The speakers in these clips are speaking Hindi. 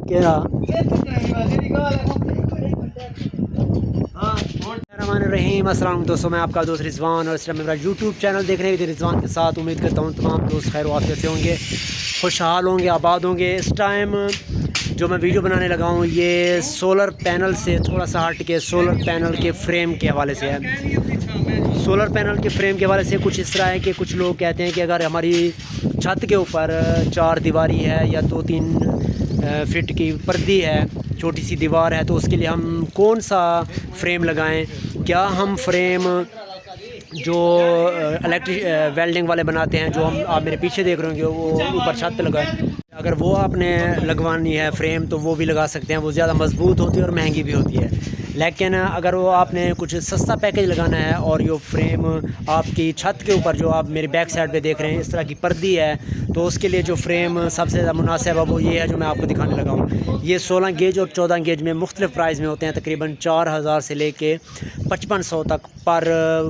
क्या रहीम अस्सलाम दोस्तों, मैं आपका दोस्त रिजवान और इस टाइम मेरा यूट्यूब चैनल देख रहे हैं रिजवान के साथ। उम्मीद करता हूँ तमाम दोस्त खैर वाफियत से होंगे, खुशहाल होंगे, आबाद होंगे। इस टाइम जो मैं वीडियो बनाने लगा हूँ ये सोलर पैनल से थोड़ा सा हट के सोलर पैनल के फ्रेम के हवाले से है। सोलर पैनल के फ्रेम के हवाले से कुछ इस तरह है कि कुछ लोग कहते हैं कि अगर हमारी छत के ऊपर 4 दीवारी है या 2-3 फीट की पर्दी है, छोटी सी दीवार है, तो उसके लिए हम कौन सा फ्रेम लगाएं। क्या हम फ्रेम जो इलेक्ट्रिक वेल्डिंग वाले बनाते हैं, जो हम आप मेरे पीछे देख रहे होंगे, वो ऊपर छत पे लगाएं। अगर वो आपने लगवानी है फ्रेम तो वो भी लगा सकते हैं, वो ज़्यादा मजबूत होती है और महंगी भी होती है। लेकिन अगर वो आपने कुछ सस्ता पैकेज लगाना है और ये फ्रेम आपकी छत के ऊपर जो आप मेरे बैक साइड पे देख रहे हैं इस तरह की पर्दी है, तो उसके लिए जो फ्रेम सबसे ज़्यादा मुनासिब है वो ये है जो मैं आपको दिखाने लगा हूँ। ये 16 गेज और 14 गेज में मुख्तलिफ़ प्राइस में होते हैं, तकरीबन 4000 से लेके 5500 तक पर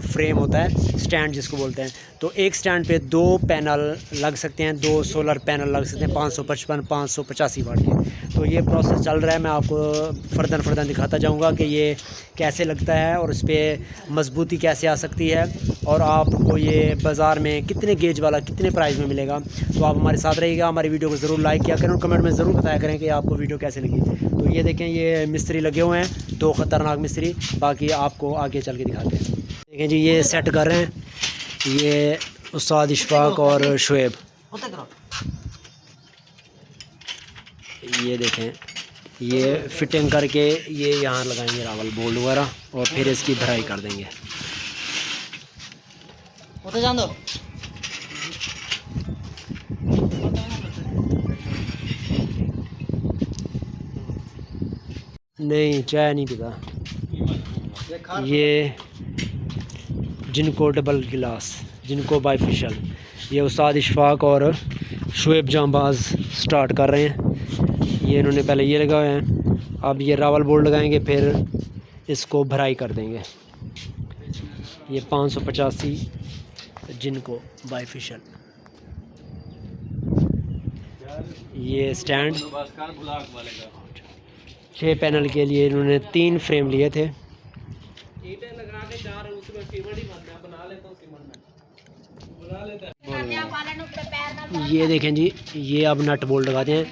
फ्रेम होता है, स्टैंड जिसको बोलते हैं। तो एक स्टैंड पे 2 पैनल लग सकते हैं, 2 सोलर पैनल लग सकते हैं 555 585 वाट के। तो ये प्रोसेस चल रहा है, मैं आपको फ़र्दन दिखाता जाऊंगा कि ये कैसे लगता है और इस पर मजबूती कैसे आ सकती है और आपको ये बाज़ार में कितने गेज वाला कितने प्राइस में मिलेगा। तो आप हमारे साथ रहिएगा, हमारी वीडियो को ज़रूर लाइक किया करें और कमेंट में ज़रूर बताया करें कि आपको वीडियो कैसे लगी। तो ये देखें, ये मिस्त्री लगे हुए हैं, 2 ख़तरनाक मिस्त्री, बाकी आपको आगे चल के दिखाते हैं। देखें जी, ये सेट कर रहे हैं, ये उस्ताद इशफाक और शुएब। ये देखें, ये फिटिंग करके ये यहाँ लगाएंगे रावल बोल्ट वगैरह और फिर इसकी भराई कर देंगे। जान दो। नहीं, चाय नहीं पीता। ये जिनको डबल गिलास, जिनको बाईफिशल, ये उस्ताद इशफाक और शुएब जांबाज स्टार्ट कर रहे हैं। ये इन्होंने पहले ये लगाए हैं, अब ये रावल बोल्ट लगाएंगे, फिर इसको भराई कर देंगे। ये 585 जिनको बाईफिशल। ये स्टैंड 6 पैनल के लिए इन्होंने 3 फ्रेम लिए थे। ये देखें जी, ये अब नट बोल्ट लगाते हैं।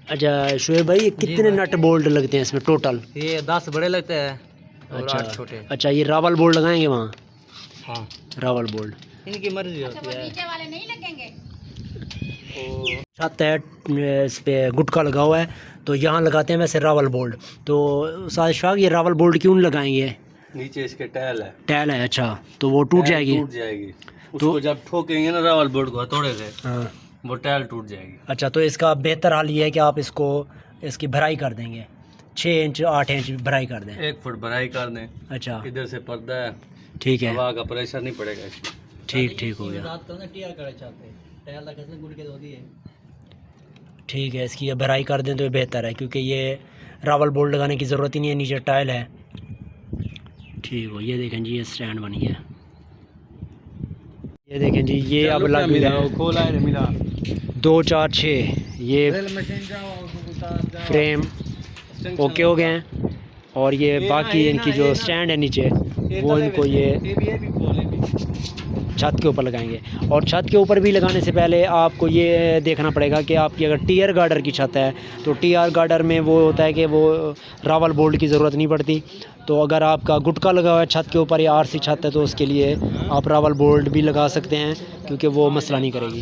अच्छा शुएब भाई, कितने नट बोल्ट लगते हैं इसमें टोटल? ये 10 बड़े लगते हैं और 8 छोटे। अच्छा, ये रावल बोल्ट लगाएंगे वहाँ? हाँ, रावल बोल्ट, इनकी मर्जी होती है। नीचे वाले नहीं लगेंगे। छत है, इस पे गुटका लगा हुआ है, तो यहाँ लगाते हैं वैसे रावल बोल्ट। तो साजिश, ये रावल बोल्ट क्यों लगाएंगे? नीचे इसके टाइल है। टाइल है, अच्छा, तो वो टूट जाएगी? टूट जाएगी। उसको जब ठोकेंगे ना रावल बोल्ट को हथौड़े से, हाँ, वो टाइल टूट जाएगी। अच्छा, तो इसका बेहतर हाल ये है कि आप इसको इसकी भराई कर देंगे, 6 इंच 8 इंच भराई कर दें। 1 फुट भराई कर दें। अच्छा, इधर से पर्दा है, ठीक है, हवा का प्रेशर नहीं पड़ेगा इसमें। ठीक हो गया। ठीक है, इसकी भराई कर दें तो ये बेहतर है, क्योंकि ये रावल बोल्ट लगाने की ज़रूरत ही नहीं है, नीचे टाइल है। ठीक हो, ये देखें जी, ये स्टैंड बन गया। ये देखें जी, ये अब लग गया 2 4 6 ये फ्रेम ओके हो गए हैं। और ये बाकी इनकी जो स्टैंड है नीचे, वो इनको ये छत के ऊपर लगाएंगे। और छत के ऊपर भी लगाने से पहले आपको ये देखना पड़ेगा कि आपकी अगर टीयर गार्डर की छत है तो टीयर गार्डर में वो होता है कि वो रावल बोल्ट की ज़रूरत नहीं पड़ती। तो अगर आपका गुटका लगा हुआ है छत के ऊपर या आरसी छत है तो उसके लिए आप रावल बोल्ट भी लगा सकते हैं, क्योंकि वो मसला नहीं करेगी।